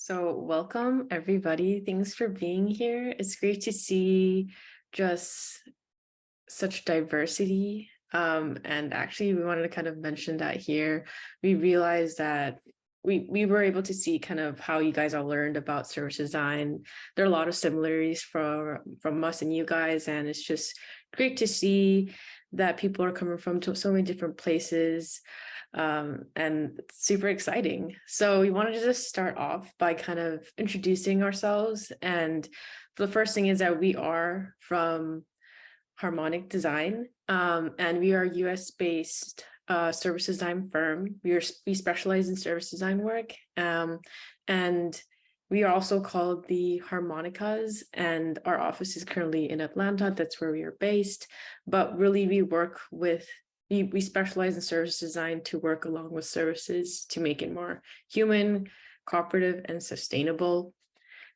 So welcome everybody. Thanks for being here. It's great to see just such diversity. And actually we wanted to kind of mention that here. We realized that we were able to see kind of how you guys all learned about service design. There are a lot of similarities from us and you guys, and it's just great to see that people are coming from so many different places, and it's super exciting. So we wanted to just start off by kind of introducing ourselves. And the first thing is that we are from Harmonic Design, and we are US based service design firm. We specialize in service design work, and we are also called the Harmonicas, and our office is currently in Atlanta. That's where we are based. But really, we specialize in service design to work along with services to make it more human, cooperative, and sustainable.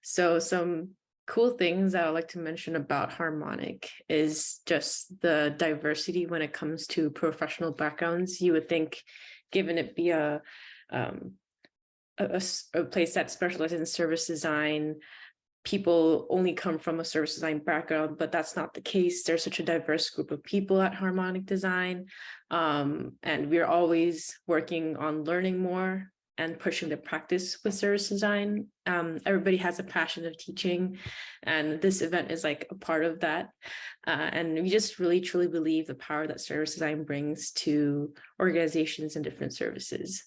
So some cool things that I like to mention about Harmonic is just the diversity when it comes to professional backgrounds. You would think, given it be a place that specializes in service design, people only come from a service design background, but that's not the case. There's such a diverse group of people at Harmonic Design, and we're always working on learning more and pushing the practice with service design. Everybody has a passion of teaching, and this event is like a part of that. And we just really truly believe the power that service design brings to organizations and different services.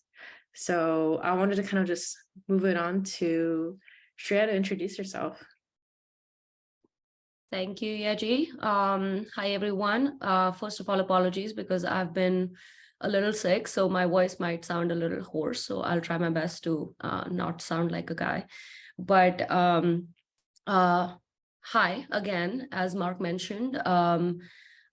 So I wanted to kind of just move it on to Shreya to introduce yourself. Thank you, Yaji. Hi, everyone. First of all, apologies because I've been a little sick, so my voice might sound a little hoarse. So I'll try my best to not sound like a guy. But hi again, as Mark mentioned.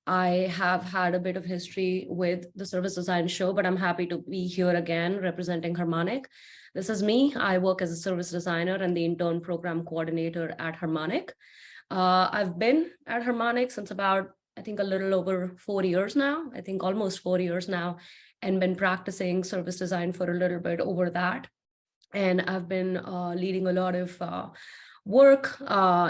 I have had a bit of history with the service design show, but I'm happy to be here again representing Harmonic. This is me. I work as a service designer and the intern program coordinator at Harmonic. I've been at Harmonic since about, I think, a little over 4 years now, I think almost 4 years now, and been practicing service design for a little bit over that. And I've been leading a lot of work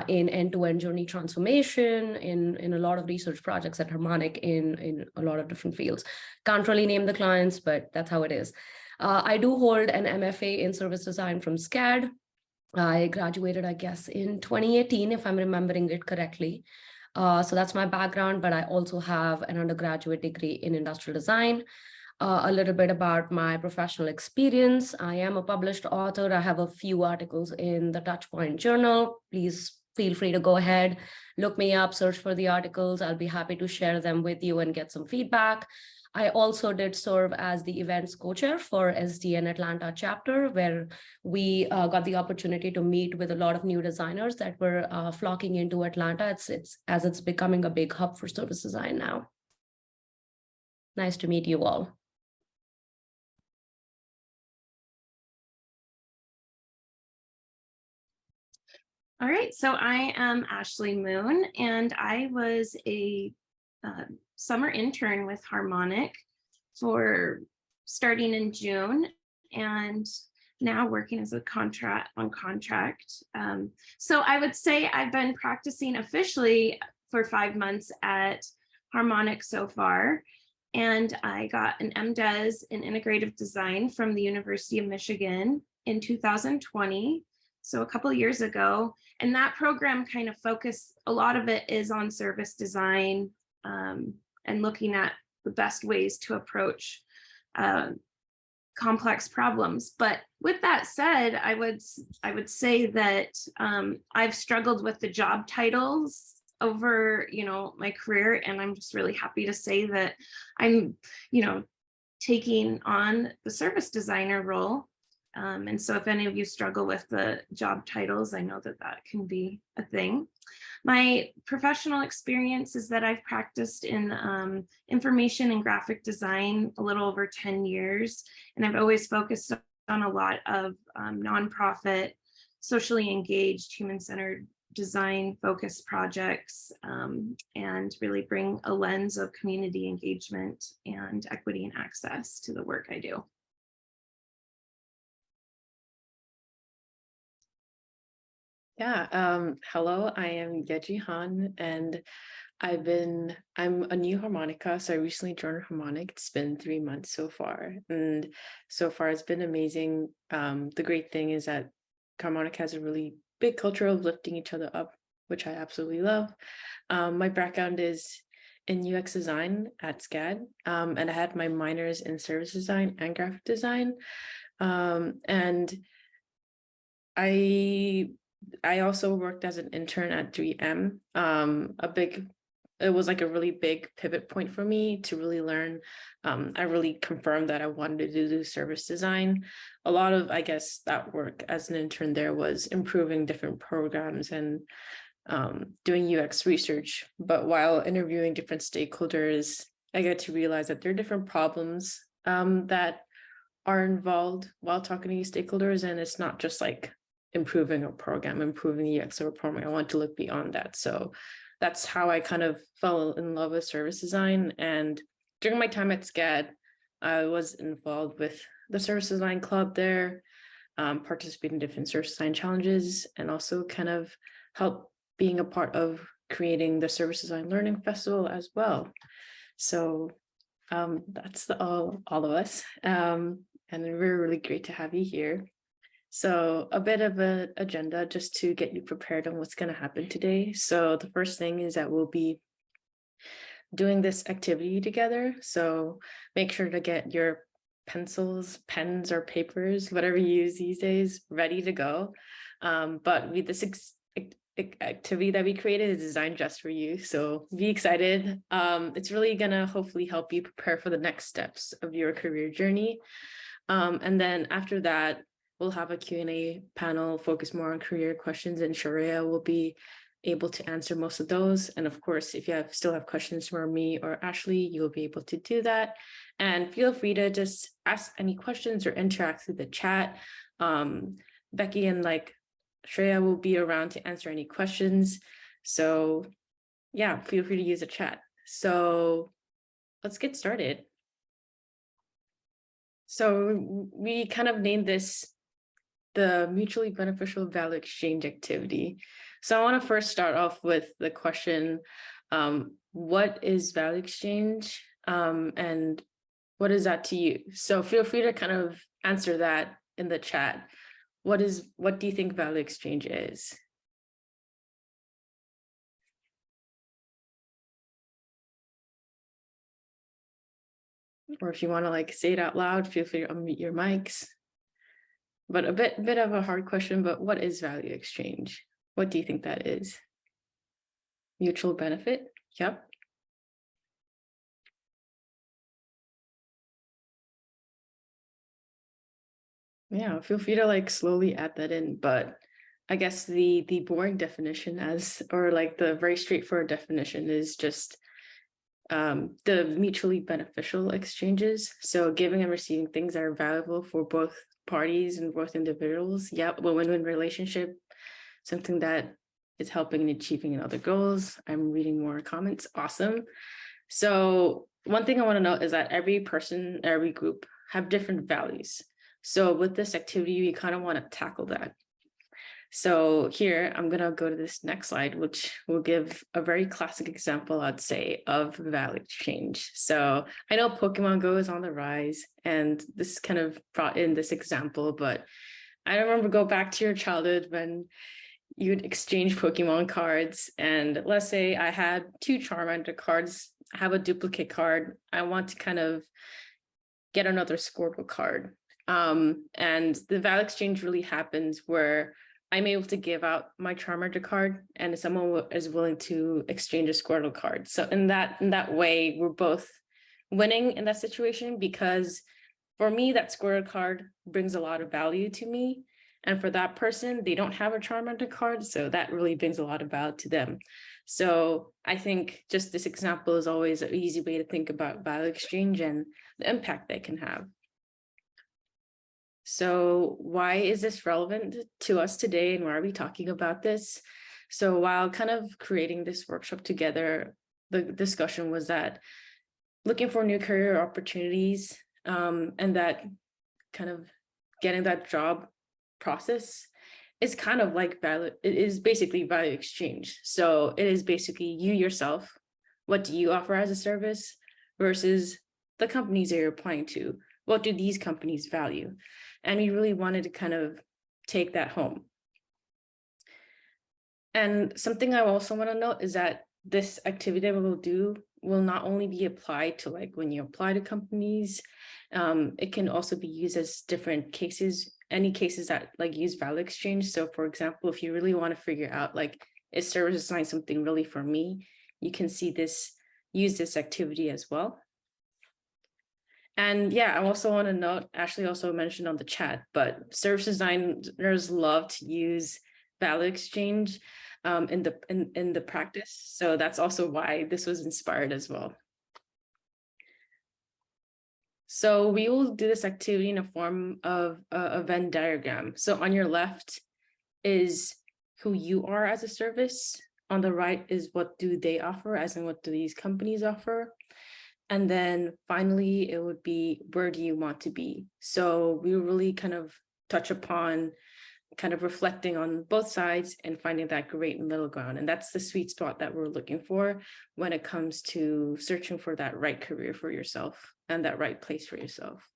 in end-to-end journey transformation, in a lot of research projects at Harmonic in a lot of different fields. Can't really name the clients, but that's how it is. I do hold an MFA in service design from SCAD. I graduated, I guess, in 2018, if I'm remembering it correctly. So that's my background, but I also have an undergraduate degree in industrial design. A little bit about my professional experience. I am a published author. I have a few articles in the Touchpoint Journal. Please feel free to go ahead, look me up, search for the articles. I'll be happy to share them with you and get some feedback. I also did serve as the events co-chair for SDN Atlanta chapter, where we got the opportunity to meet with a lot of new designers that were flocking into Atlanta. It's becoming a big hub for service design now. Nice to meet you all. All right, so I am Ashley Moon, and I was a summer intern with Harmonic for starting in June, and now working as a contract. So I would say I've been practicing officially for 5 months at Harmonic so far, and I got an MDes in integrative design from the University of Michigan in 2020. So a couple of years ago, and that program kind of focused, a lot of it is on service design, and looking at the best ways to approach complex problems. But with that said, I would say that I've struggled with the job titles over my career, and I'm just really happy to say that I'm taking on the service designer role. And so if any of you struggle with the job titles, I know that that can be a thing. My professional experience is that I've practiced in information and graphic design a little over 10 years, and I've always focused on a lot of nonprofit, socially engaged, human-centered design focused projects, and really bring a lens of community engagement and equity and access to the work I do. Yeah, hello, I am Yeji Han, and I'm a new harmonica, so I recently joined Harmonic. It's been 3 months so far, and so far it's been amazing. The great thing is that Harmonic has a really big culture of lifting each other up, which I absolutely love. My background is in UX design at SCAD, and I had my minors in service design and graphic design. And I I also worked as an intern at 3M. It was like a really big pivot point for me to really learn. I really confirmed that I wanted to do service design. A lot of, I guess, that work as an intern there was improving different programs and doing UX research. But while interviewing different stakeholders, I get to realize that there are different problems that are involved while talking to these stakeholders, and it's not just like improving a program, improving the UX of a program. I want to look beyond that. So that's how I kind of fell in love with service design. And during my time at SCAD, I was involved with the service design club there, participating in different service design challenges, and also kind of help being a part of creating the service design learning festival as well. So that's all of us. And we're really great to have you here. So a bit of an agenda just to get you prepared on what's going to happen today. So the first thing is that we'll be doing this activity together. So make sure to get your pencils, pens, or papers, whatever you use these days, ready to go. But this activity that we created is designed just for you. So be excited. It's really going to hopefully help you prepare for the next steps of your career journey. And then after that, we'll have a Q&A panel focused more on career questions, and Sharia will be able to answer most of those. And of course, if you still have questions for me or Ashley, you'll be able to do that. And feel free to just ask any questions or interact through the chat. Becky and Shreya will be around to answer any questions. So yeah, feel free to use the chat. So let's get started. So we kind of named this the mutually beneficial value exchange activity. So I want to first start off with the question, what is value exchange, and what is that to you? So feel free to kind of answer that in the chat. What do you think value exchange is? Or if you want to say it out loud, feel free to unmute your mics. But a bit of a hard question, but what is value exchange? What do you think that is? Mutual benefit? Yep. Yeah, feel free to slowly add that in, but I guess the boring definition or the very straightforward definition is just the mutually beneficial exchanges. So giving and receiving things that are valuable for both parties and both individuals. Yep, a win-win relationship, something that is helping and achieving in other goals. I'm reading more comments. Awesome. So one thing I want to note is that every person, every group have different values. So with this activity, we kind of want to tackle that. So here, I'm going to go to this next slide, which will give a very classic example, I'd say, of value exchange. So I know Pokemon Go is on the rise, and this kind of brought in this example, but I remember go back to your childhood when you'd exchange Pokemon cards. And let's say I had 2 Charmander cards, I have a duplicate card. I want to kind of get another Squirtle card. And the value exchange really happens where I'm able to give out my Charmander card and someone is willing to exchange a Squirtle card. So in that way, we're both winning in that situation, because for me, that Squirtle card brings a lot of value to me. And for that person, they don't have a Charmander card, so that really brings a lot of value to them. So I think just this example is always an easy way to think about value exchange and the impact they can have. So why is this relevant to us today, and why are we talking about this? So while kind of creating this workshop together, the discussion was that looking for new career opportunities, and that kind of getting that job process it's kind of like value, it is basically value exchange. So it is basically you yourself, what do you offer as a service versus the companies that you're applying to? What do these companies value? And we really wanted to kind of take that home. And something I also want to note is that this activity that we'll do will not only be applied to like when you apply to companies, it can also be used as different cases, any cases that like use value exchange. So for example, if you really want to figure out like, is service design something really for me? You can see this, use this activity as well. And yeah, I also want to note, Ashley also mentioned on the chat, but service designers love to use value exchange in the practice. So that's also why this was inspired as well. So we will do this activity in a form of a Venn diagram. So on your left is who you are as a service. On the right is what do they offer, as in what do these companies offer. And then finally, it would be where do you want to be? So we really kind of touch upon kind of reflecting on both sides and finding that great middle ground. And that's the sweet spot that we're looking for when it comes to searching for that right career for yourself and that right place for yourself.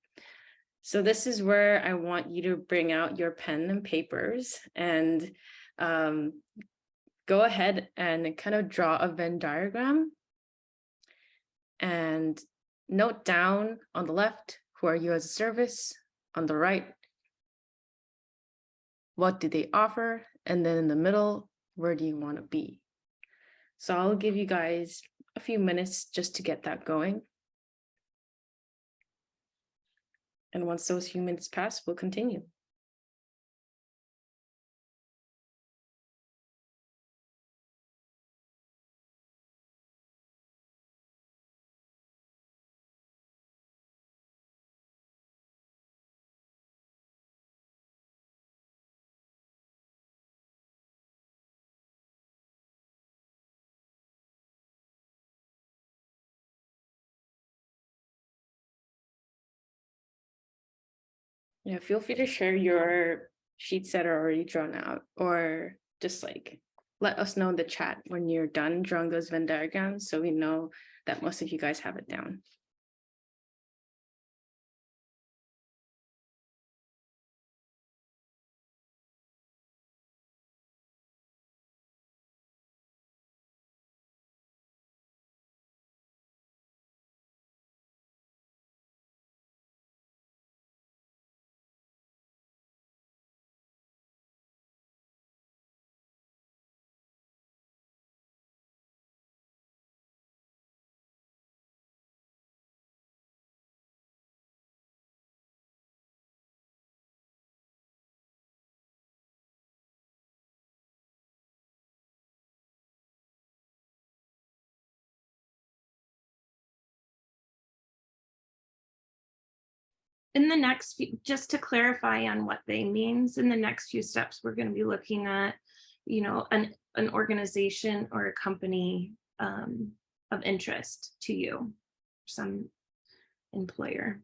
So this is where I want you to bring out your pen and papers and go ahead and kind of draw a Venn diagram and note down on the left, who are you as a service? On the right, what do they offer? And then in the middle, where do you want to be? So I'll give you guys a few minutes just to get that going. And once those few minutes pass, we'll continue. Yeah, feel free to share your sheets that are already drawn out, or just like let us know in the chat when you're done drawing those Venn diagrams so we know that most of you guys have it down. In the next few, just to clarify on what they means, in the next few steps, we're going to be looking at, an organization or a company of interest to you, some employer.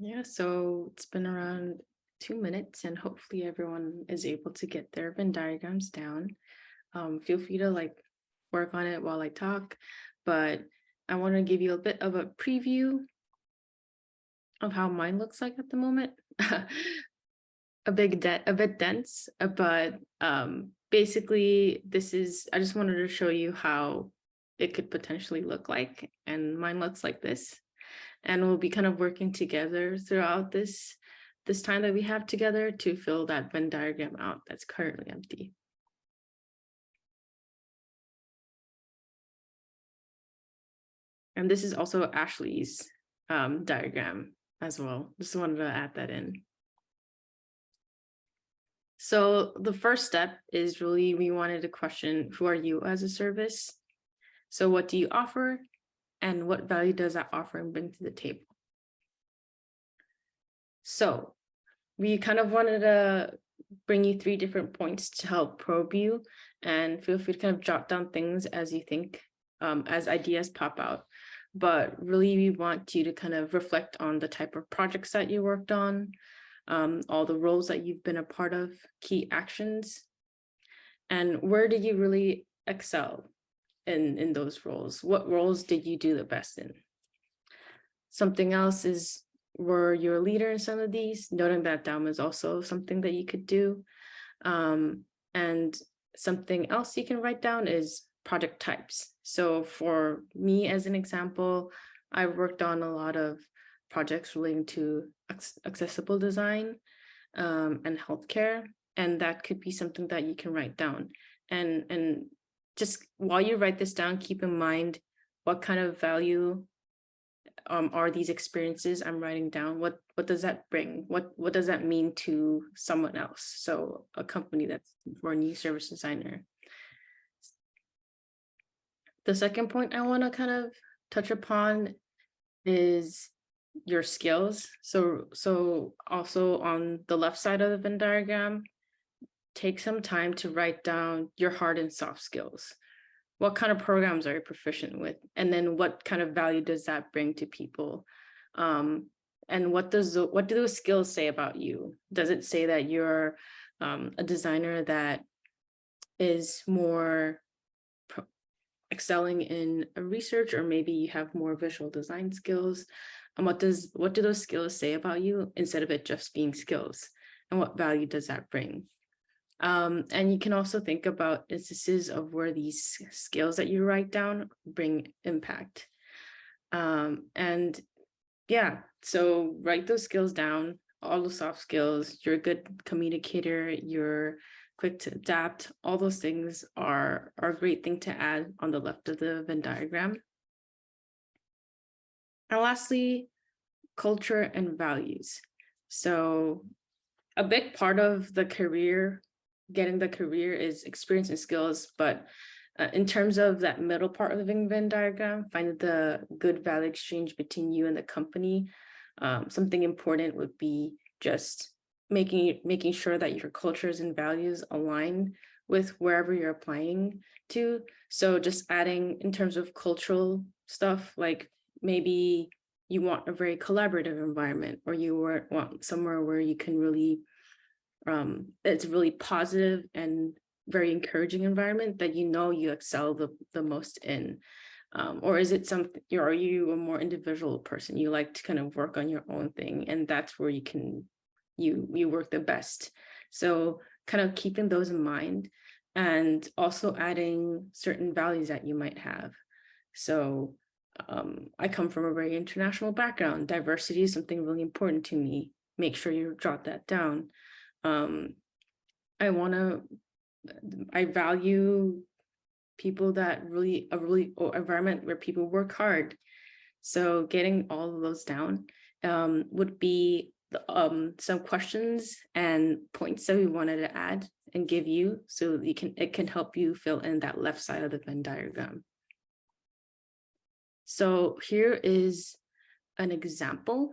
Yeah, so it's been around 2 minutes and hopefully everyone is able to get their Venn diagrams down. Feel free to like work on it while I talk, but I want to give you a bit of a preview of how mine looks like at the moment. a bit dense, but basically I just wanted to show you how it could potentially look like, and mine looks like this. And we'll be kind of working together throughout this time that we have together to fill that Venn diagram out that's currently empty. And this is also Ashley's diagram as well. Just wanted to add that in. So the first step is really, we wanted to question, who are you as a service? So what do you offer? and what value does that offering bring to the table? So we kind of wanted to bring you 3 different points to help probe you, and feel free to kind of jot down things as you think, as ideas pop out. But really, we want you to kind of reflect on the type of projects that you worked on, all the roles that you've been a part of, key actions, and where did you really excel in those roles? What roles did you do the best in? Something else is, were you a leader in some of these? Noting that down is also something that you could do. And something else you can write down is project types. So for me, as an example, I worked on a lot of projects relating to accessible design and healthcare, and that could be something that you can write down. And just while you write this down, keep in mind what kind of value are these experiences I'm writing down. What does that bring? What does that mean to someone else? So a company that's for a new service designer. The second point I want to kind of touch upon is your skills. So also on the left side of the Venn diagram, take some time to write down your hard and soft skills. What kind of programs are you proficient with? And then what kind of value does that bring to people? And what do those skills say about you? Does it say that you're a designer that is more excelling in research, or maybe you have more visual design skills? And what do those skills say about you, instead of it just being skills? And what value does that bring? And you can also think about instances of where these skills that you write down bring impact. And yeah, so write those skills down, all the soft skills. You're a good communicator, you're quick to adapt. All those things are a great thing to add on the left of the Venn diagram. And lastly, culture and values. So a big part of the career, getting the career, is experience and skills, but in terms of that middle part of the Venn diagram, find the good value exchange between you and the company. Something important would be just making sure that your cultures and values align with wherever you're applying to. So just adding in terms of cultural stuff, like maybe you want a very collaborative environment, or you want somewhere where you can really it's really positive and very encouraging environment that you excel the most in. Or is it something, are you a more individual person? You like to kind of work on your own thing, and that's where you work the best. So kind of keeping those in mind, and also adding certain values that you might have. So I come from a very international background. Diversity is something really important to me. Make sure you jot that down. I value people that really environment where people work hard. So getting all of those down would be some questions and points that we wanted to add and give you, so it can help you fill in that left side of the Venn diagram. So here is an example.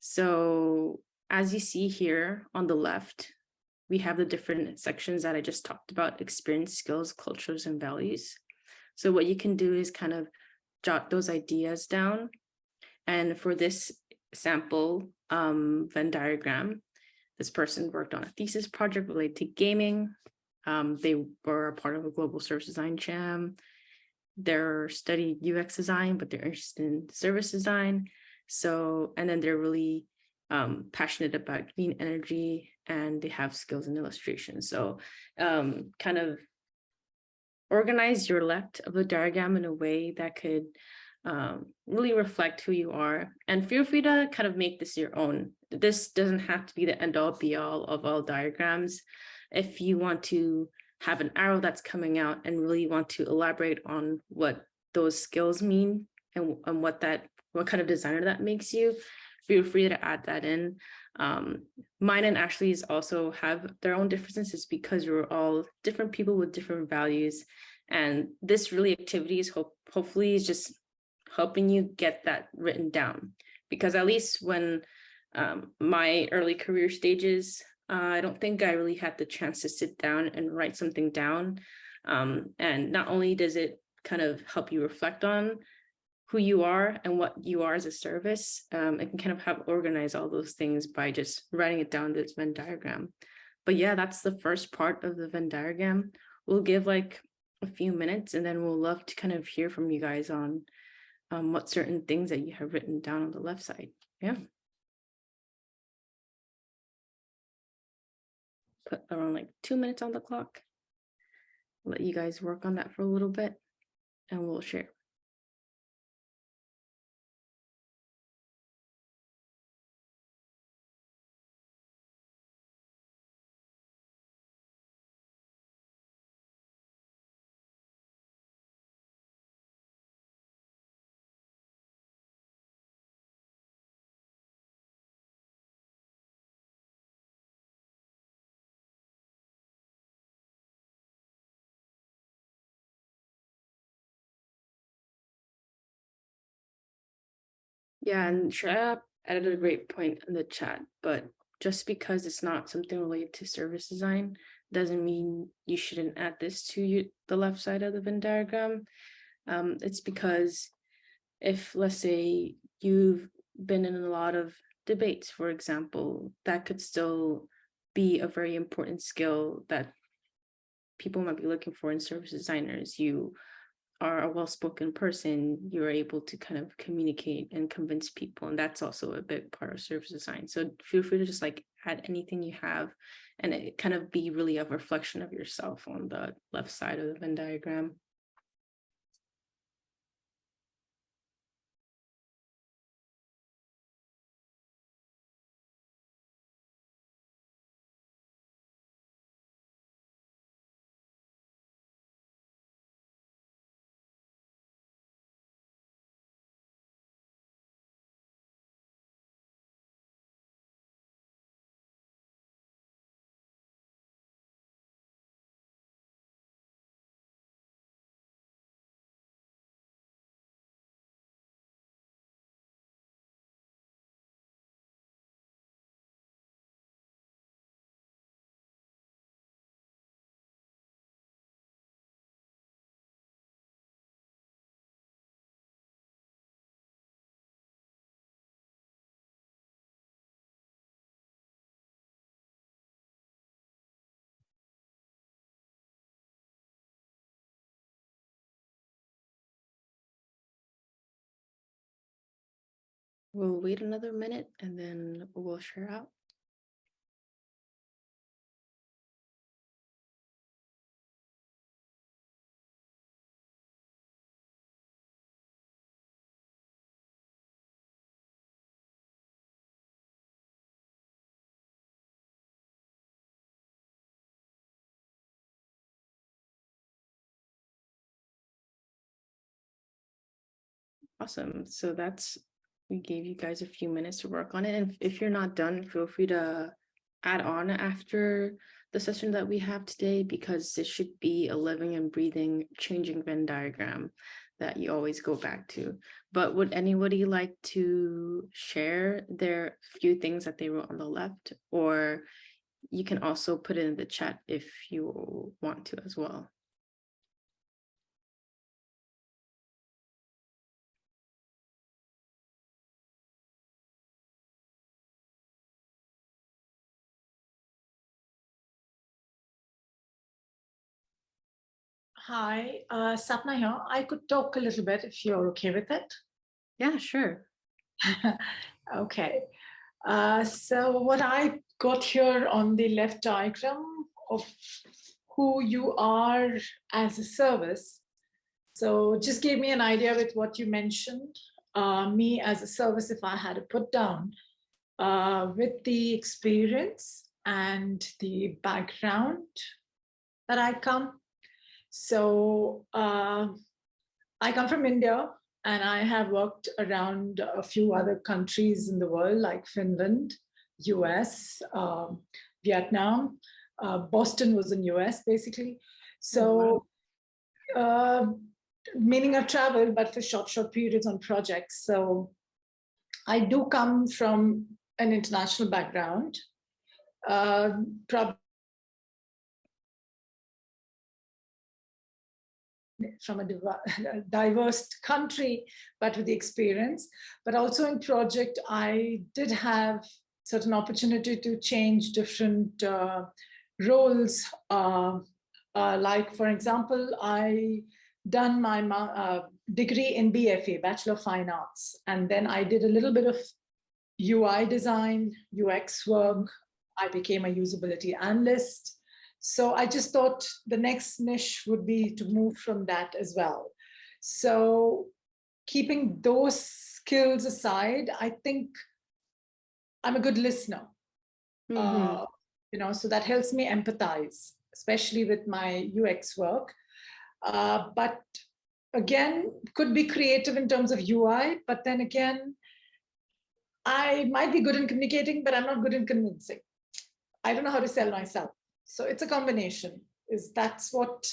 So as you see here on the left, we have the different sections that I just talked about: experience, skills, cultures, and values. So what you can do is kind of jot those ideas down. And for this sample Venn diagram, this person worked on a thesis project related to gaming. They were a part of a global service design jam. They're studied UX design, but they're interested in service design. So, and then they're really passionate about clean energy, and they have skills in illustration. So kind of organize your left of the diagram in a way that could really reflect who you are, and feel free to kind of make this your own. This doesn't have to be the end all be all of all diagrams. If you want to have an arrow that's coming out and really want to elaborate on what those skills mean and what kind of designer that makes you, feel free to add that in. Mine and Ashley's also have their own differences, because you're all different people with different values, And this really activity is hopefully is just helping you get that written down. Because at least when my early career stages, I don't think I really had the chance to sit down and write something down. And not only does it kind of help you reflect on who you are and what you are as a service, it can kind of help organize all those things by just writing it down, this Venn diagram. But yeah, that's the first part of the Venn diagram. We'll give like a few minutes, and then we'll love to kind of hear from you guys on what certain things that you have written down on the left side. Yeah. Put around like 2 minutes on the clock. Let you guys work on that for a little bit, and we'll share. Yeah, and Shreya added a great point in the chat, but just because it's not something related to service design doesn't mean you shouldn't add this to the left side of the Venn diagram. It's because if, let's say, you've been in a lot of debates, for example, that could still be a very important skill that people might be looking for in service designers. You are a well-spoken person, you're able to kind of communicate and convince people, and that's also a big part of service design. So feel free to just like add anything you have, and it kind of be really a reflection of yourself on the left side of the Venn diagram. We'll wait another minute and then we'll share out. Awesome. So we gave you guys a few minutes to work on it. And if you're not done, feel free to add on after the session that we have today, because it should be a living and breathing, changing Venn diagram that you always go back to. But would anybody like to share their few things that they wrote on the left? Or you can also put it in the chat if you want to as well. Hi, Sapna here. I could talk a little bit if you're okay with it. Yeah, sure. Okay. So what I got here on the left diagram of who you are as a service. So just gave me an idea with what you mentioned. Me as a service, if I had to put down, with the experience and the background that I come. So I come from India, and I have worked around a few other countries in the world, like Finland, US, Vietnam. Boston was in US, basically. So, meaning of travel, but for short periods on projects. So I do come from an international background, probably from a diverse country, but with the experience. But also in project, I did have certain opportunity to change different roles. Like, for example, I done my degree in BFA, Bachelor of Fine Arts, and then I did a little bit of UI design, UX work. I became a usability analyst. So I just thought the next niche would be to move from that as well. So keeping those skills aside, I think I'm a good listener. So that helps me empathize, especially with my UX work. But again, could be creative in terms of UI, but then again, I might be good in communicating, but I'm not good in convincing. I don't know how to sell myself. So it's a combination. That's what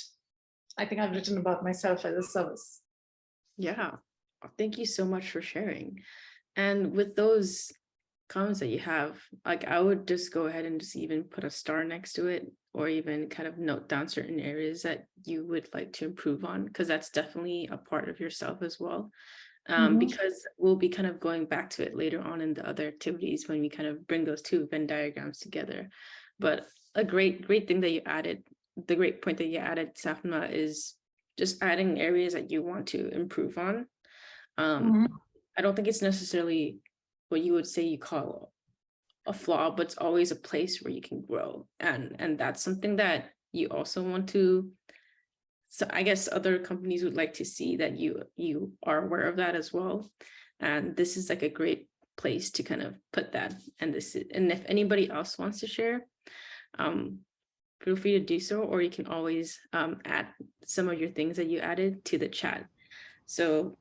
I think I've written about myself as a service. Yeah, thank you so much for sharing. And with those comments that you have, like, I would just go ahead and just even put a star next to it, or even kind of note down certain areas that you would like to improve on, because that's definitely a part of yourself as well. Because we'll be kind of going back to it later on in the other activities when we kind of bring those two Venn diagrams together. But a great thing that you added, the great point that you added, Safna, is just adding areas that you want to improve on. I don't think it's necessarily what you would say you call a flaw, but it's always a place where you can grow. And that's something that you also want to, so I guess other companies would like to see that you are aware of that as well. And this is like a great place to kind of put that. And if anybody else wants to share, feel free to do so, or you can always add some of your things that you added to the chat. So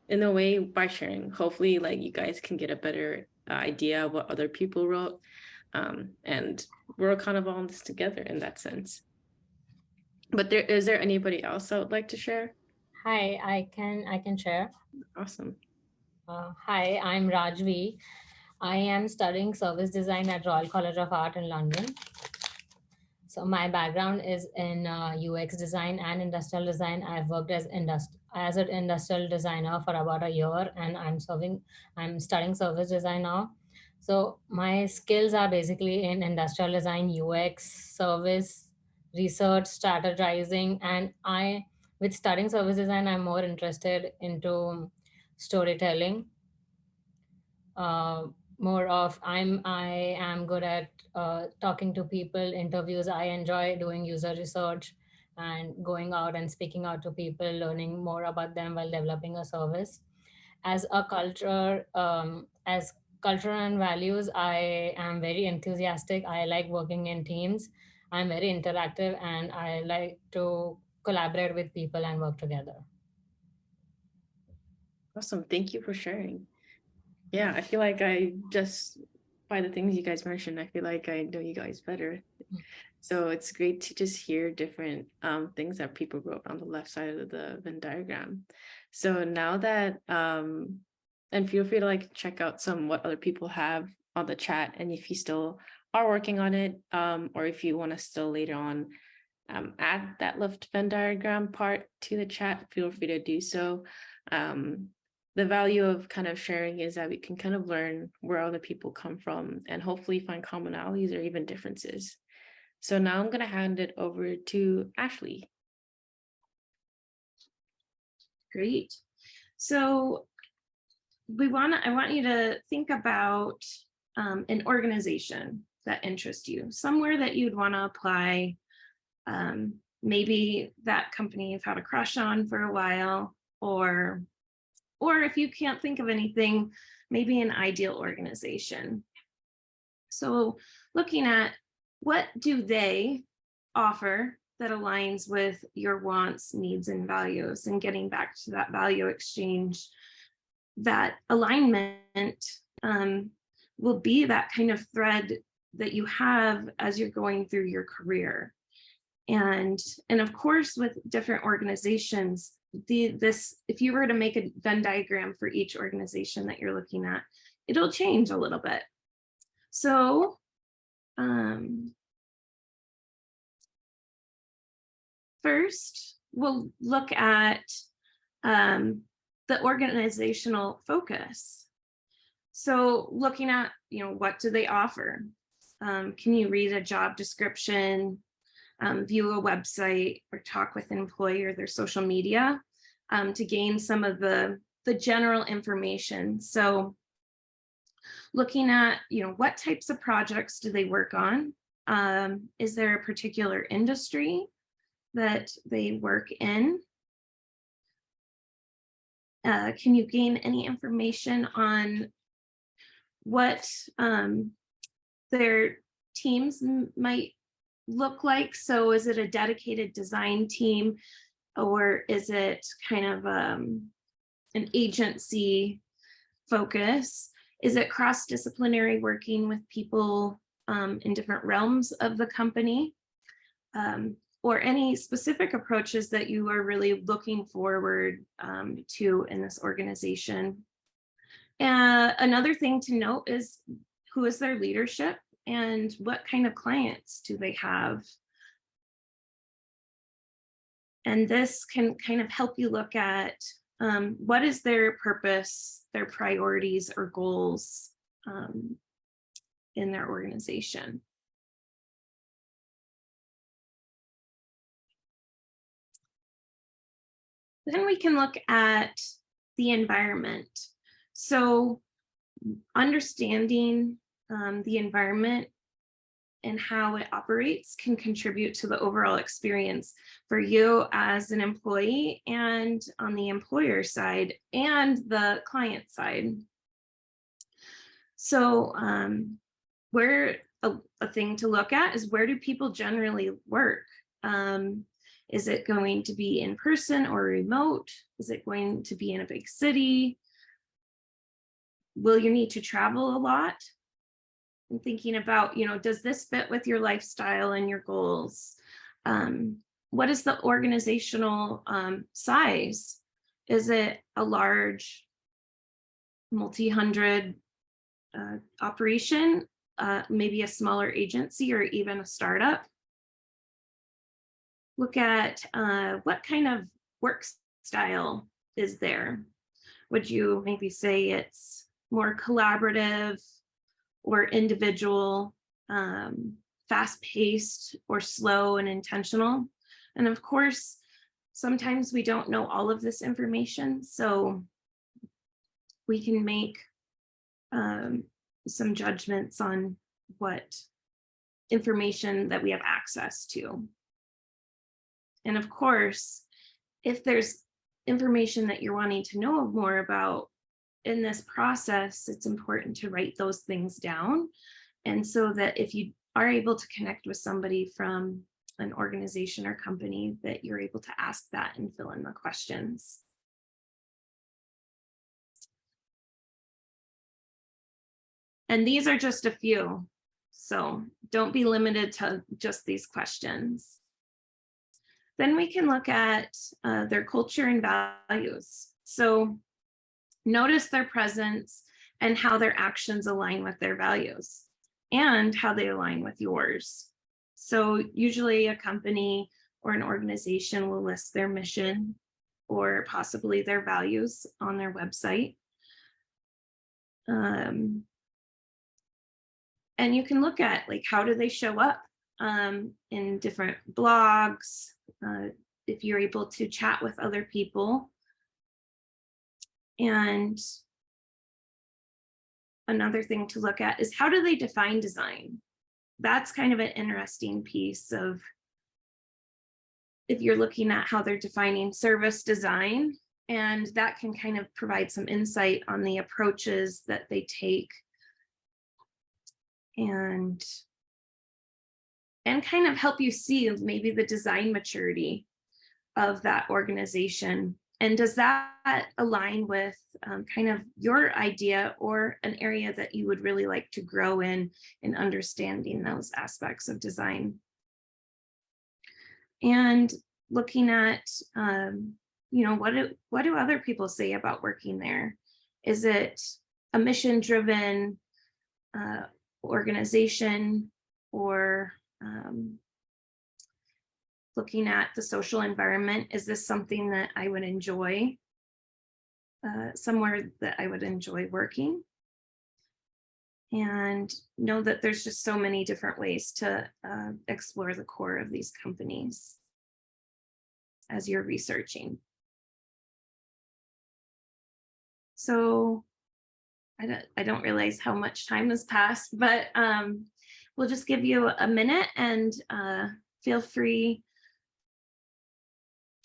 in a way, by sharing, hopefully like you guys can get a better idea of what other people wrote. And we're kind of all in this together in that sense. But is there anybody else that would like to share? Hi, I can share. Awesome. Hi, I'm Rajvi. I am studying service design at Royal College of Art in London. So my background is in UX design and industrial design. I've worked as an industrial designer for about a year, and I'm studying service design now. So my skills are basically in industrial design, UX, service, research, strategizing, and with studying service design, I'm more interested into storytelling. I am good at talking to people, interviews. I enjoy doing user research and going out and speaking out to people, learning more about them while developing a service. As culture and values, I am very enthusiastic. I like working in teams. I'm very interactive, and I like to collaborate with people and work together. Awesome. Thank you for sharing. Yeah, I feel like by the things you guys mentioned, I feel like I know you guys better. So it's great to just hear different things that people wrote on the left side of the Venn diagram. So now that, and feel free to like check out what other people have on the chat. And if you still are working on it, or if you want to still later on add that left Venn diagram part to the chat, feel free to do so. The value of kind of sharing is that we can kind of learn where other people come from and hopefully find commonalities or even differences. So now I'm going to hand it over to Ashley. Great. So I want you to think about an organization that interests you, somewhere that you'd want to apply. Maybe that company you've had a crush on for a while, or if you can't think of anything, maybe an ideal organization. So looking at what do they offer that aligns with your wants, needs, and values, and getting back to that value exchange, that alignment will be that kind of thread that you have as you're going through your career. And of course, with different organizations, if you were to make a Venn diagram for each organization that you're looking at, it'll change a little bit. So first, we'll look at the organizational focus. So looking at, what do they offer? Can you read a job description, view a website, or talk with an employee or their social media to gain some of the general information? So looking at, what types of projects do they work on? Is there a particular industry that they work in? Can you gain any information on what their teams might look like? So is it a dedicated design team, or is it kind of an agency focus? Is it cross-disciplinary, working with people in different realms of the company? Or any specific approaches that you are really looking forward to in this organization? Another thing to note is, who is their leadership and what kind of clients do they have? And this can kind of help you look at what is their purpose, their priorities or goals in their organization. Then we can look at the environment. So understanding the environment and how it operates can contribute to the overall experience for you as an employee, and on the employer side and the client side. So where a thing to look at is, where do people generally work? Is it going to be in person or remote? Is it going to be in a big city? Will you need to travel a lot? And thinking about, does this fit with your lifestyle and your goals? What is the organizational size? Is it a large multi-hundred operation, maybe a smaller agency, or even a startup? Look at what kind of work style is there. Would you maybe say it's more collaborative or individual, fast-paced or slow and intentional? And of course, sometimes we don't know all of this information, so we can make some judgments on what information that we have access to. And of course, if there's information that you're wanting to know more about in this process, it's important to write those things down. And so that if you are able to connect with somebody from an organization or company, that you're able to ask that and fill in the questions. And these are just a few, so don't be limited to just these questions. Then we can look at their culture and values. So notice their presence and how their actions align with their values and how they align with yours. So usually a company or an organization will list their mission or possibly their values on their website. And you can look at, how do they show up in different blogs, if you're able to chat with other people. And another thing to look at is, how do they define design? That's kind of an interesting piece of, if you're looking at how they're defining service design, and that can kind of provide some insight on the approaches that they take, and kind of help you see maybe the design maturity of that organization. And does that align with kind of your idea or an area that you would really like to grow in understanding those aspects of design? and looking at, you know, what do other people say about working there? Is it a mission-driven organization, or looking at the social environment? Is this something that I would enjoy, somewhere that I would enjoy working? And know that there's just so many different ways to explore the core of these companies as you're researching. So I don't realize how much time has passed, but we'll just give you a minute, and feel free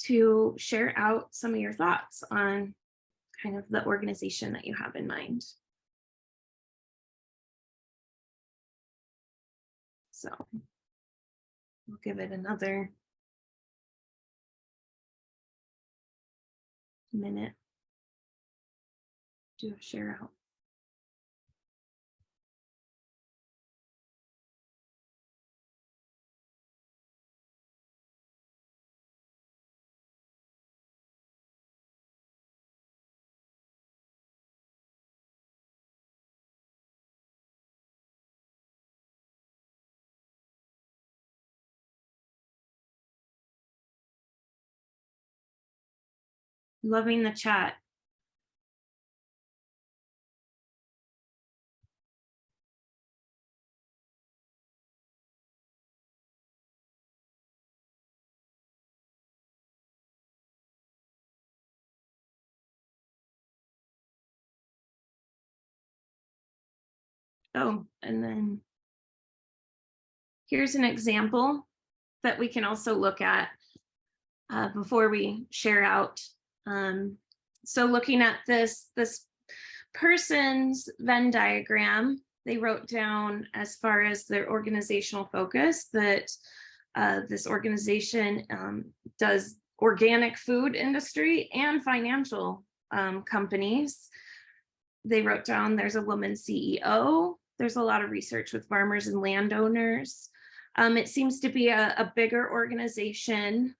to share out some of your thoughts on kind of the organization that you have in mind. So we'll give it another minute. Do a share out. Loving the chat. Oh, and then here's an example that we can also look at before we share out. So looking at this person's Venn diagram, they wrote down, as far as their organizational focus, that this organization does organic food industry and financial companies. They wrote down there's a woman CEO. There's a lot of research with farmers and landowners. It seems to be a bigger organization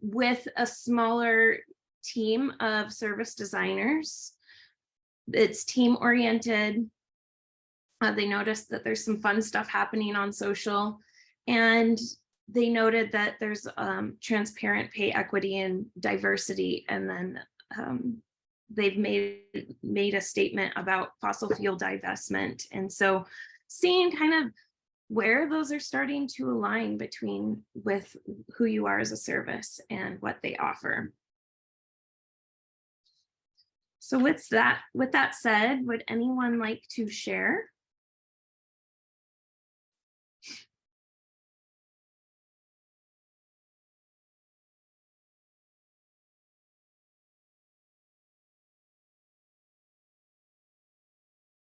with a smaller team of service designers. It's team oriented. They noticed that there's some fun stuff happening on social, and they noted that there's transparent pay equity and diversity, and then they've made a statement about fossil fuel divestment. And so seeing kind of where those are starting to align with who you are as a service and what they offer. So with that said, would anyone like to share?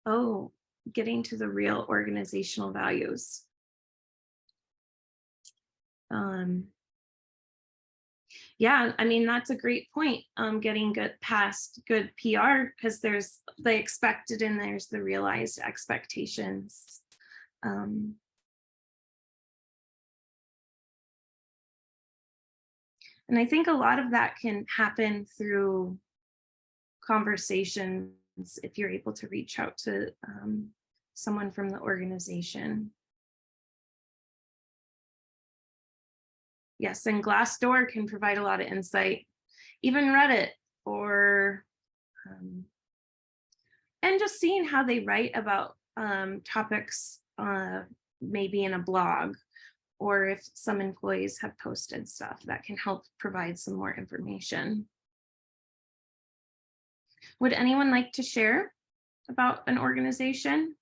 Oh, getting to the real organizational values. Yeah, I mean, that's a great point. Getting past good PR, because there's the expected and there's the realized expectations. And I think a lot of that can happen through conversations if you're able to reach out to someone from the organization. Yes, and Glassdoor can provide a lot of insight, even Reddit, or and just seeing how they write about topics, maybe in a blog, or if some employees have posted stuff that can help provide some more information. Would anyone like to share about an organization?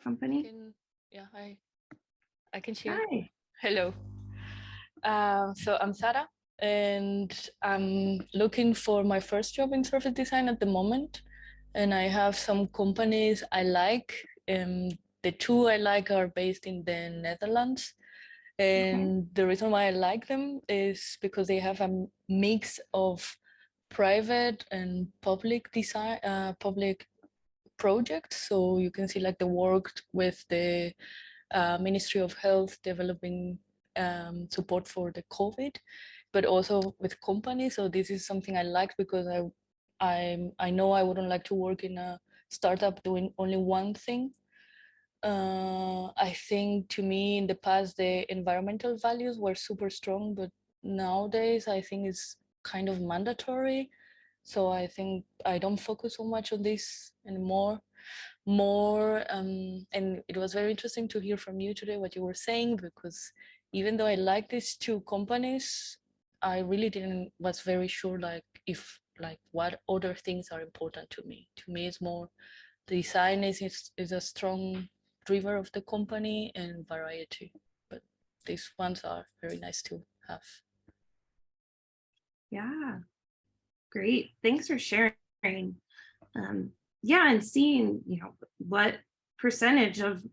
Company? Yeah, I can share. Hi. Hello. So I'm Sara, and I'm looking for my first job in service design at the moment. And I have some companies I like. The two I like are based in the Netherlands. And the reason why I like them is because they have a mix of private and public design, public projects. So you can see like the work with the Ministry of Health developing support for the COVID, but also with companies. So this is something I like because I know I wouldn't like to work in a startup doing only one thing. I think to me in the past the environmental values were super strong, but nowadays I think it's kind of mandatory. So I think I don't focus so much on this anymore. And it was very interesting to hear from you today what you were saying, because even though I like these two companies, I really was very sure like what other things are important to me. To me, it's more design is a strong driver of the company and variety, but these ones are very nice to have. Yeah, great. Thanks for sharing. Yeah, and seeing, what percentage of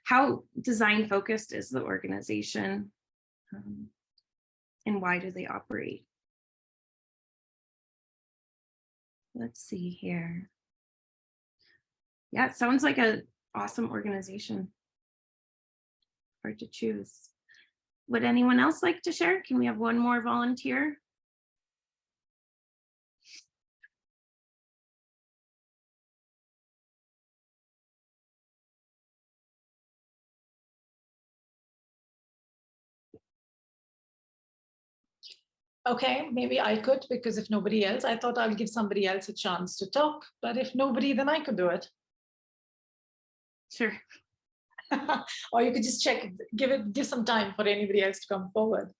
how design focused is the organization, and why do they operate? Let's see here. Yeah, it sounds like an awesome organization. Hard to choose. Would anyone else like to share? Can we have one more volunteer? Okay, maybe I could, because if nobody else, I thought I'll give somebody else a chance to talk, but if nobody, then I could do it. Sure. Or you could just check, give some time for anybody else to come forward.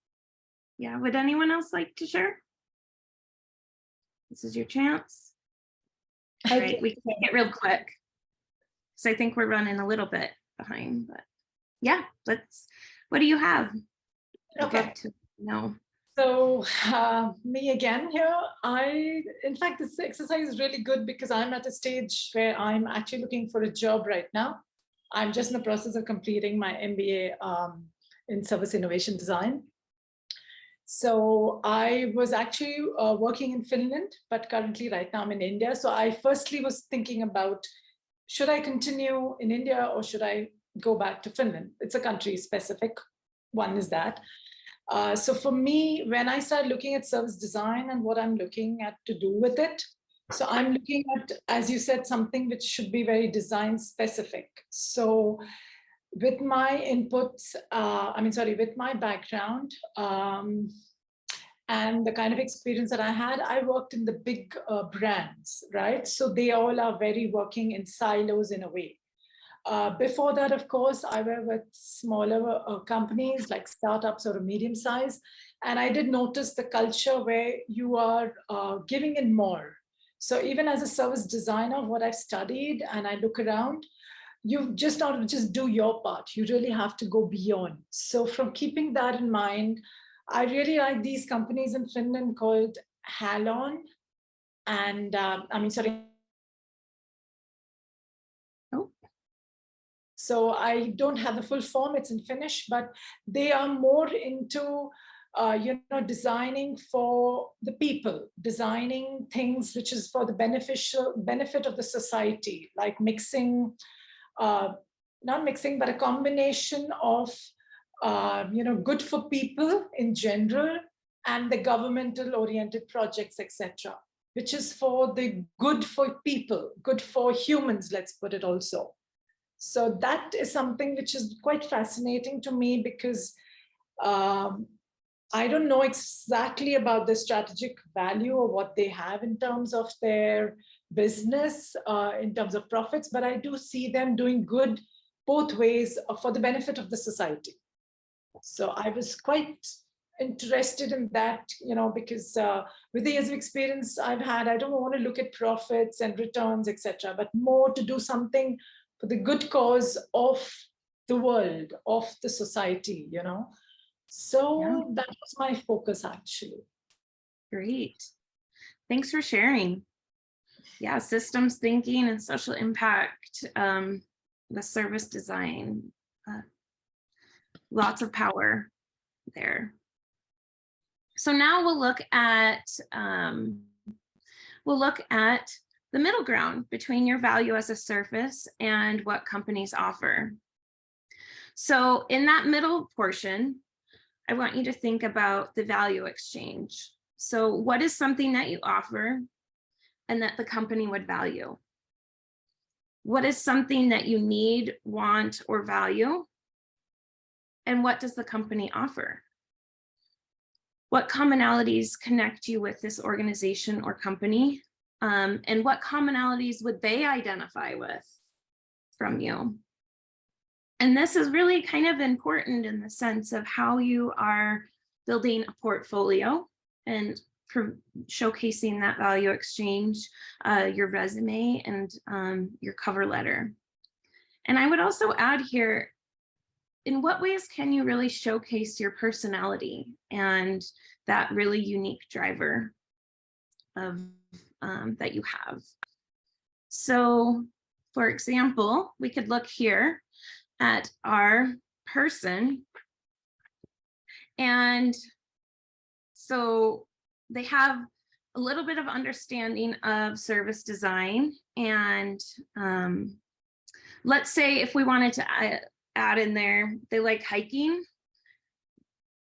Yeah, would anyone else like to share? This is your chance. All right, we can make it real quick. So I think we're running a little bit behind, but yeah, what do you have? I'd love to know. So me again here. In fact, this exercise is really good because I'm at a stage where I'm actually looking for a job right now. I'm just in the process of completing my MBA in service innovation design. So I was actually working in Finland, but currently right now I'm in India. So I firstly was thinking about, should I continue in India or should I go back to Finland? It's a country specific. One is that. So for me, when I start looking at service design and what I'm looking at to do with it, so I'm looking at, as you said, something which should be very design specific. So with my inputs, with my background and the kind of experience that I had, I worked in the big brands, right? So they all are very working in silos in a way. Before that, of course, I were with smaller companies like startups or a medium size. And I did notice the culture where you are giving in more. So even as a service designer, what I've studied and I look around, you just not just do your part. You really have to go beyond. So from keeping that in mind, I really like these companies in Finland called Halon and So I don't have the full form, it's in Finnish, but they are more into, designing for the people, designing things which is for the benefit of the society, like mixing, not mixing, but a combination of, good for people in general and the governmental oriented projects, etc., which is for the good for people, good for humans, let's put it also. So that is something which is quite fascinating to me because I don't know exactly about the strategic value or what they have in terms of their business, in terms of profits, but I do see them doing good both ways for the benefit of the society. So I was quite interested in that, because with the years of experience I've had, I don't want to look at profits and returns, etc., but more to do something for the good cause of the world, of the society, So yeah. That was my focus, actually. Great. Thanks for sharing. Yeah, systems thinking and social impact, the service design, lots of power there. So now we'll look at the middle ground between your value as a service and what companies offer. So in that middle portion, I want you to think about the value exchange. So what is something that you offer and that the company would value? What is something that you need, want, or value? And what does the company offer? What commonalities connect you with this organization or company? And what commonalities would they identify with from you? And this is really kind of important in the sense of how you are building a portfolio and showcasing that value exchange, your resume and your cover letter. And I would also add here, in what ways can you really showcase your personality and that really unique driver of that you have? So, for example, we could look here at our person, and so they have a little bit of understanding of service design, and let's say if we wanted to add in there, they like hiking.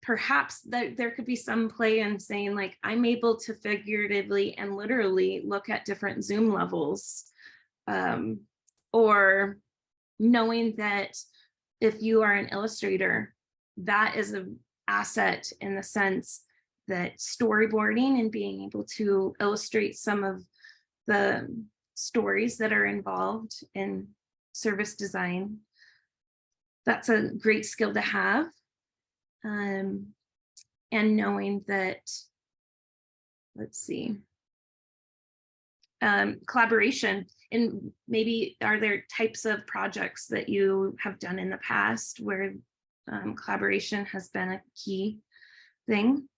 Perhaps there could be some play in saying, like, I'm able to figuratively and literally look at different zoom levels, or knowing that if you are an illustrator, that is an asset in the sense that storyboarding and being able to illustrate some of the stories that are involved in service design, that's a great skill to have. And knowing that, let's see, collaboration, and maybe are there types of projects that you have done in the past where collaboration has been a key thing?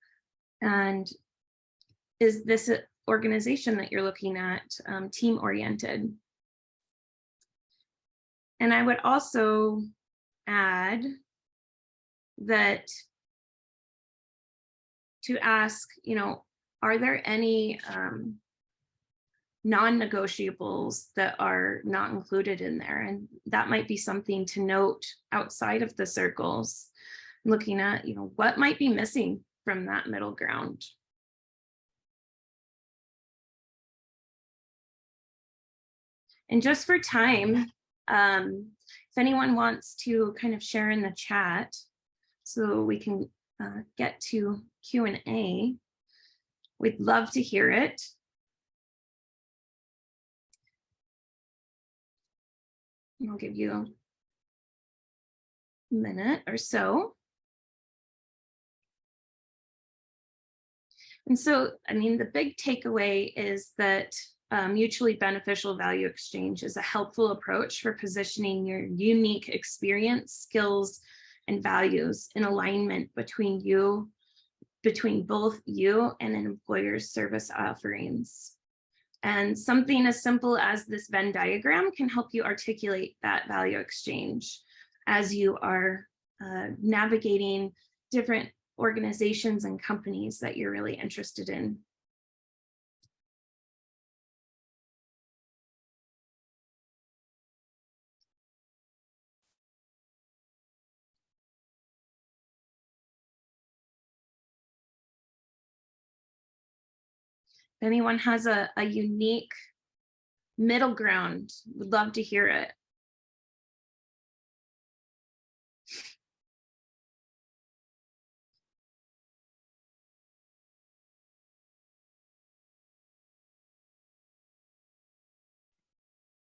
And is this organization that you're looking at team oriented? And I would also add that to ask, you know, are there any non-negotiables that are not included in there? And that might be something to note outside of the circles, looking at, you know, what might be missing from that middle ground. And just for time, if anyone wants to kind of share in the chat so we can get to Q&A, we'd love to hear it. I'll give you a minute or so. And so, I mean, the big takeaway is that mutually beneficial value exchange is a helpful approach for positioning your unique experience, skills, and values in alignment between both you and an employer's service offerings. And something as simple as this Venn diagram can help you articulate that value exchange as you are navigating different organizations and companies that you're really interested in. If anyone has a unique middle ground, would love to hear it.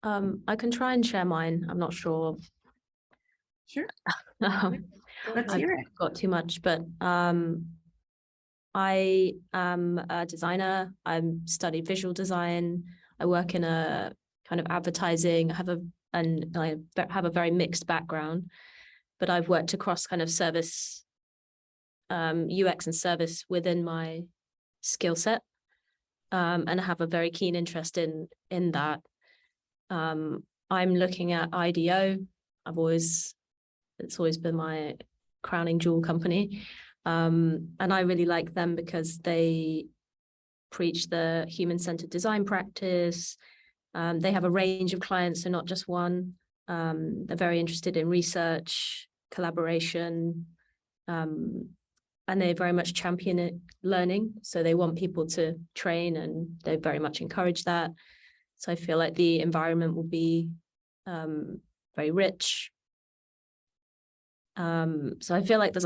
I can try and share mine. I'm not sure. Sure. Let's hear it. Got too much, but I am a designer. I studied visual design. I work in a kind of advertising. I have a very mixed background, but I've worked across kind of service, UX and service within my skill set, and I have a very keen interest in that. I'm looking at IDEO. It's always been my crowning jewel company. And I really like them because they preach the human-centered design practice. They have a range of clients, so not just one. They're very interested in research, collaboration, and they very much champion it, learning. So they want people to train, and they very much encourage that. So I feel like the environment will be very rich. So I feel like there's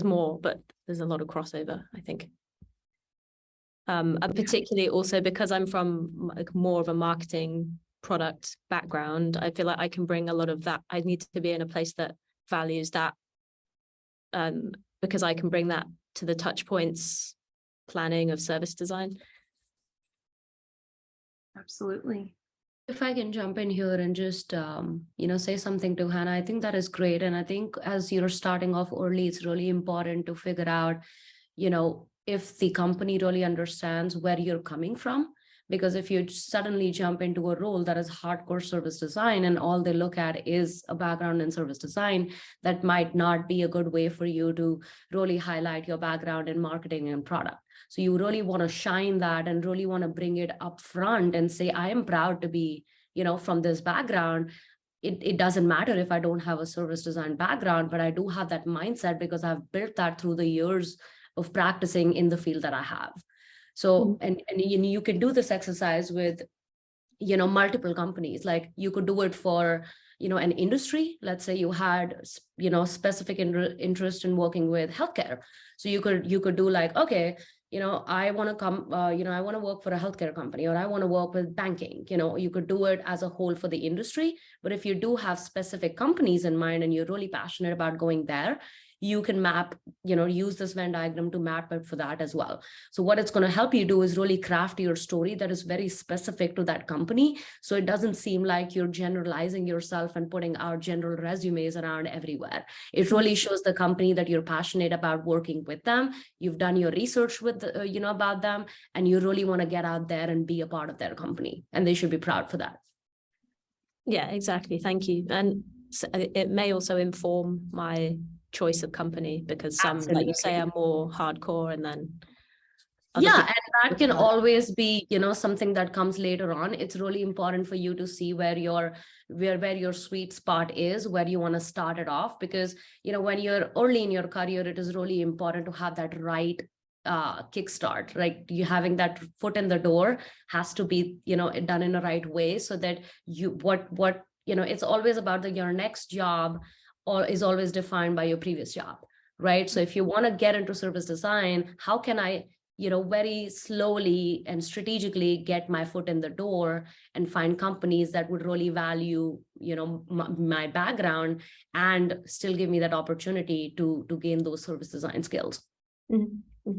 more, but there's a lot of crossover, I think. And particularly also because I'm from like more of a marketing product background, I feel like I can bring a lot of that. I need to be in a place that values that, because I can bring that to the touch points planning of service design. Absolutely. If I can jump in here and just, say something to Hannah, I think that is great. And I think as you're starting off early, it's really important to figure out, if the company really understands where you're coming from. Because if you suddenly jump into a role that is hardcore service design and all they look at is a background in service design, that might not be a good way for you to really highlight your background in marketing and product. So you really want to shine that and really want to bring it up front and say, I am proud to be, from this background. It doesn't matter if I don't have a service design background, but I do have that mindset because I've built that through the years of practicing in the field that I have. So, and you can do this exercise with, multiple companies. Like you could do it for, an industry. Let's say you had, specific interest in working with healthcare. So you could do like, okay, I want to come, I want to work for a healthcare company, or I want to work with banking. You could do it as a whole for the industry. But if you do have specific companies in mind and you're really passionate about going there, you can map, use this Venn diagram to map it for that as well. So what it's going to help you do is really craft your story that is very specific to that company. So it doesn't seem like you're generalizing yourself and putting out general resumes around everywhere. It really shows the company that you're passionate about working with them. You've done your research with, about them, and you really want to get out there and be a part of their company. And they should be proud for that. Yeah, exactly. Thank you. And so it may also inform my choice of company, because some, Absolutely. like you say, are more hardcore, and then yeah, and that can always be, something that comes later on. It's really important for you to see where your sweet spot is, where you want to start it off, because when you're early in your career, it is really important to have that right kickstart. Like you having that foot in the door has to be, done in the right way, so that it's always about your next job or is always defined by your previous job, right? So if you want to get into service design, how can I, very slowly and strategically get my foot in the door and find companies that would really value, my background and still give me that opportunity to gain those service design skills. Mm-hmm.